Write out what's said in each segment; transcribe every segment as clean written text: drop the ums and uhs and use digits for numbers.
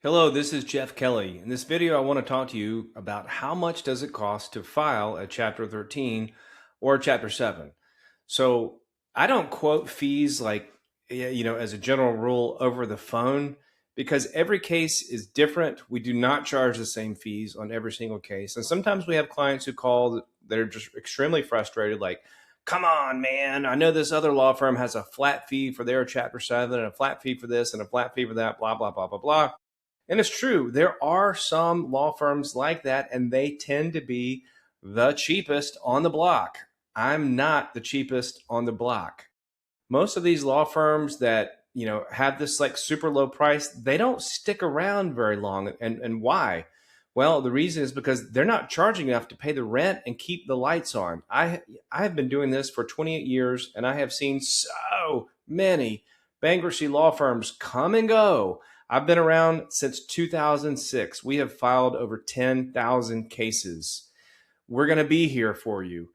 Hello, this is Jeff Kelly. In this video, I want to talk to you about how much does it cost to file a Chapter 13 or a Chapter 7. So I don't quote fees like, as a general rule over the phone because every case is different. We do not charge the same fees on every single case. And sometimes we have clients who call that are just extremely frustrated, like, come on, man, I know this other law firm has a flat fee for their Chapter 7 and a flat fee for this and a flat fee for that, blah, blah, blah, blah, blah. And it's true, there are some law firms like that, and they tend to be the cheapest on the block. I'm not the cheapest on the block. Most of these law firms that have this like super low price, they don't stick around very long. And why? Well, the reason is because they're not charging enough to pay the rent and keep the lights on. I have been doing this for 28 years, and I have seen so many bankruptcy law firms come and go. I've been around since 2006. We have filed over 10,000 cases. We're going to be here for you.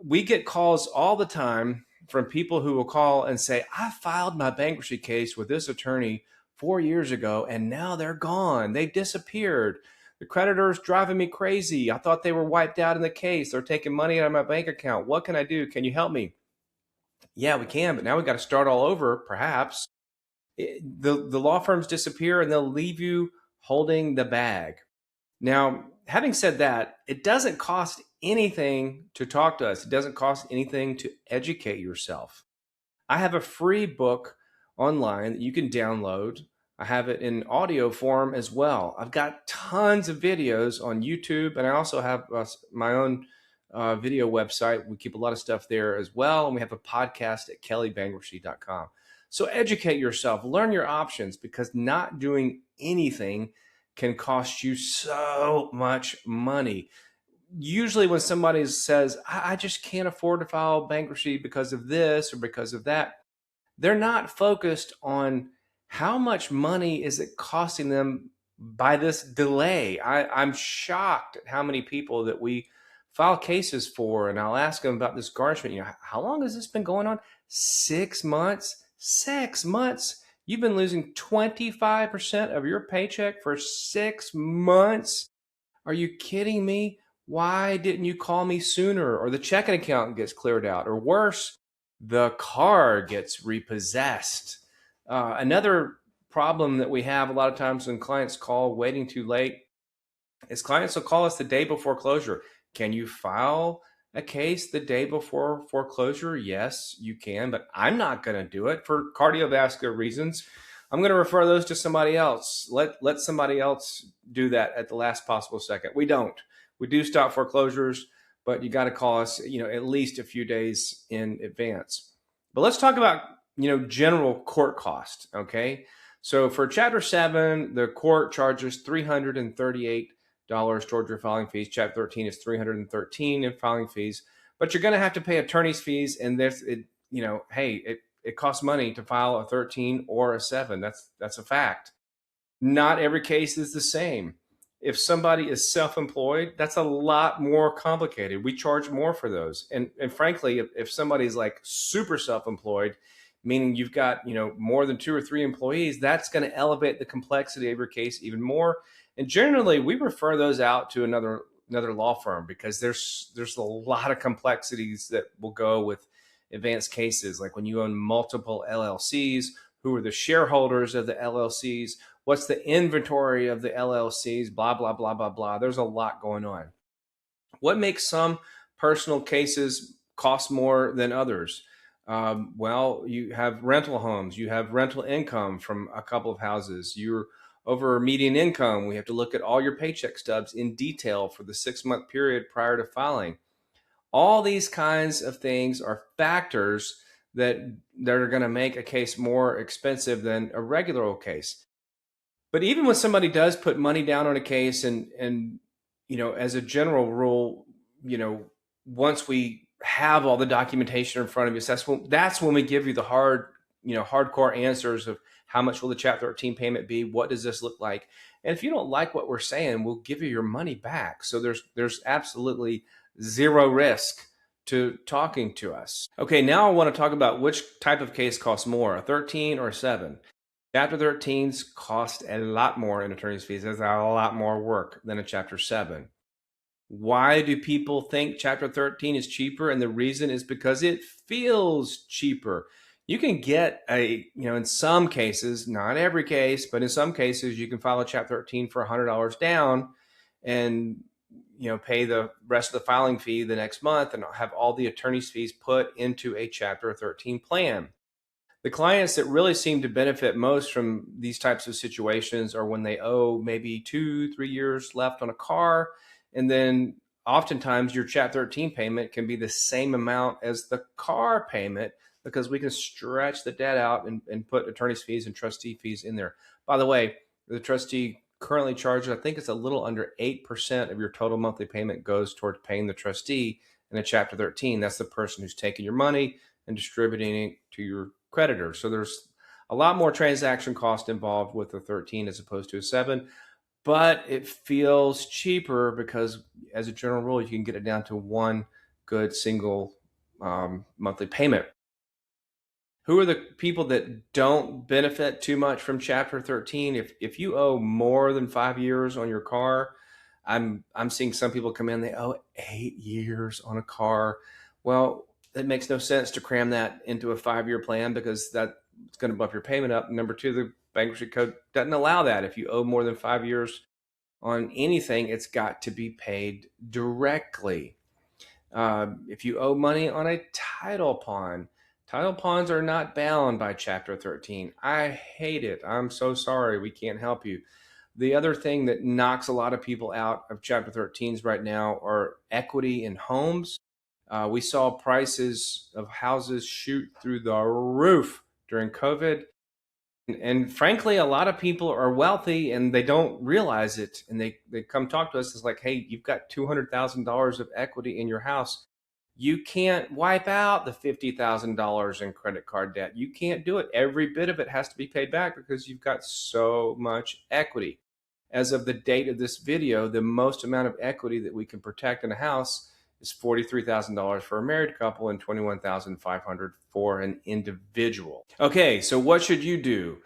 We get calls all the time from people who will call and say, I filed my bankruptcy case with this attorney 4 years ago, and now they're gone. They've disappeared. The creditor's driving me crazy. I thought they were wiped out in the case. They're taking money out of my bank account. What can I do? Can you help me? Yeah, we can, but now we got to start all over, perhaps. The law firms disappear and they'll leave you holding the bag. Now, having said that, it doesn't cost anything to talk to us. It doesn't cost anything to educate yourself. I have a free book online that you can download. I have it in audio form as well. I've got tons of videos on YouTube, and I also have my own video website. We keep a lot of stuff there as well, and we have a podcast at kellybankruptcy.com. So educate yourself, learn your options, because not doing anything can cost you so much money. Usually when somebody says, I just can't afford to file bankruptcy because of this or because of that, they're not focused on how much money is it costing them by this delay. I'm shocked at how many people that we file cases for, and I'll ask them about this garnishment. How long has this been going on? 6 months. 6 months. You've been losing 25% of your paycheck for 6 months. Are you kidding me? Why didn't you call me sooner? Or the checking account gets cleared out, or worse, the car gets repossessed. Another problem that we have a lot of times when clients call waiting too late is clients will call us the day before closure. Can you file a case the day before foreclosure? Yes, you can, but I'm not going to do it for cardiovascular reasons. I'm going to refer those to somebody else. Let somebody else do that at the last possible second. We don't. We do stop foreclosures, but you got to call us, at least a few days in advance. But let's talk about, general court cost. Okay. So for Chapter 7, the court charges $338 towards your filing fees. Chapter 13 is $313 in filing fees, but you're going to have to pay attorney's fees. And it costs money to file a 13 or a 7. That's a fact. Not every case is the same. If somebody is self-employed, that's a lot more complicated. We charge more for those. And frankly, if somebody's like super self-employed, meaning you've got, more than 2 or 3 employees, that's going to elevate the complexity of your case even more. And generally, we refer those out to another law firm because there's a lot of complexities that will go with advanced cases, like when you own multiple LLCs, who are the shareholders of the LLCs, what's the inventory of the LLCs, blah, blah, blah, blah, blah. There's a lot going on. What makes some personal cases cost more than others? Well, you have rental homes, you have rental income from a couple of houses, you're over median income. We have to look at all your paycheck stubs in detail for the 6-month period prior to filing. All these kinds of things are factors that are going to make a case more expensive than a regular old case. But even when somebody does put money down on a case, and as a general rule, once we have all the documentation in front of us, that's when we give you the hardcore answers of how much will the Chapter 13 payment be? What does this look like? And if you don't like what we're saying, we'll give you your money back. So there's absolutely zero risk to talking to us. Okay, now I want to talk about which type of case costs more, a 13 or a 7. Chapter 13s cost a lot more in attorney's fees. There's a lot more work than a Chapter 7. Why do people think Chapter 13 is cheaper? And the reason is because it feels cheaper. You can get in some cases, not every case, but in some cases, you can file a Chapter 13 for $100 down and, pay the rest of the filing fee the next month and have all the attorney's fees put into a Chapter 13 plan. The clients that really seem to benefit most from these types of situations are when they owe maybe 2, 3 years left on a car. And then oftentimes your Chat 13 payment can be the same amount as the car payment because we can stretch the debt out and put attorney's fees and trustee fees in there. By the way, the trustee currently charges, I think it's a little under 8% of your total monthly payment goes towards paying the trustee in a Chapter 13. That's the person who's taking your money and distributing it to your creditor. So there's a lot more transaction cost involved with a 13 as opposed to a 7, but it feels cheaper because as a general rule, you can get it down to one good single monthly payment. Who are the people that don't benefit too much from Chapter 13? If you owe more than 5 years on your car, I'm seeing some people come in, they owe 8 years on a car. Well, it makes no sense to cram that into a 5-year plan because that's going to bump your payment up. Number two, the bankruptcy code doesn't allow that. If you owe more than 5 years on anything, it's got to be paid directly. If you owe money on a title pawn, title pawns are not bound by Chapter 13. I hate it. I'm so sorry. We can't help you. The other thing that knocks a lot of people out of Chapter 13s right now are equity in homes. We saw prices of houses shoot through the roof during COVID. And frankly, a lot of people are wealthy and they don't realize it. And they come talk to us. It's like, hey, you've got $200,000 of equity in your house. You can't wipe out the $50,000 in credit card debt. You can't do it. Every bit of it has to be paid back because you've got so much equity. As of the date of this video, the most amount of equity that we can protect in a house is $43,000 for a married couple and $21,500 for an individual. Okay, so what should you do?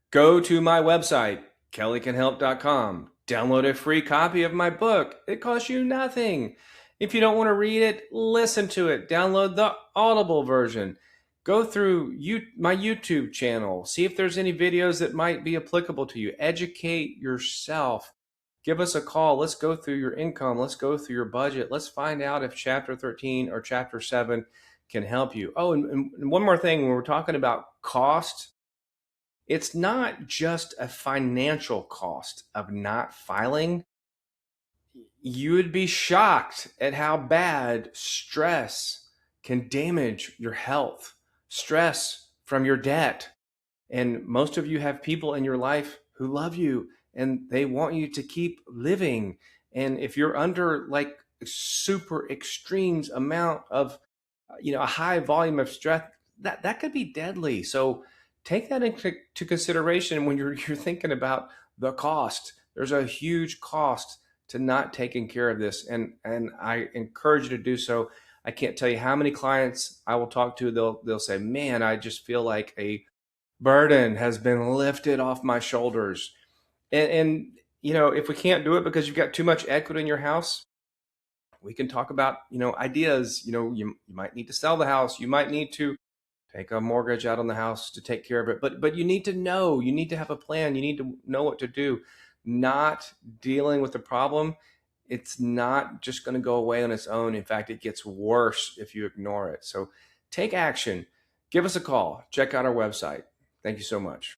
Go to my website, kellycanhelp.com. Download a free copy of my book. It costs you nothing. If you don't want to read it, listen to it. Download the Audible version. Go through my YouTube channel. See if there's any videos that might be applicable to you. Educate yourself. Give us a call. Let's go through your income. Let's go through your budget. Let's find out if Chapter 13 or Chapter 7 can help you. Oh, and one more thing, when we're talking about cost, it's not just a financial cost of not filing. You would be shocked at how bad stress can damage your health, stress from your debt. And most of you have people in your life who love you and they want you to keep living. And if you're under like super extremes amount of, a high volume of stress, that could be deadly. So take that into consideration when you're thinking about the cost. There's a huge cost to not taking care of this. And I encourage you to do so. I can't tell you how many clients I will talk to. They'll say, man, I just feel like a burden has been lifted off my shoulders. And if we can't do it because you've got too much equity in your house, we can talk about, ideas. You might need to sell the house. You might need to take a mortgage out on the house to take care of it. But you need to have a plan. You need to know what to do. Not dealing with the problem, it's not just going to go away on its own. In fact, it gets worse if you ignore it. So take action. Give us a call. Check out our website. Thank you so much.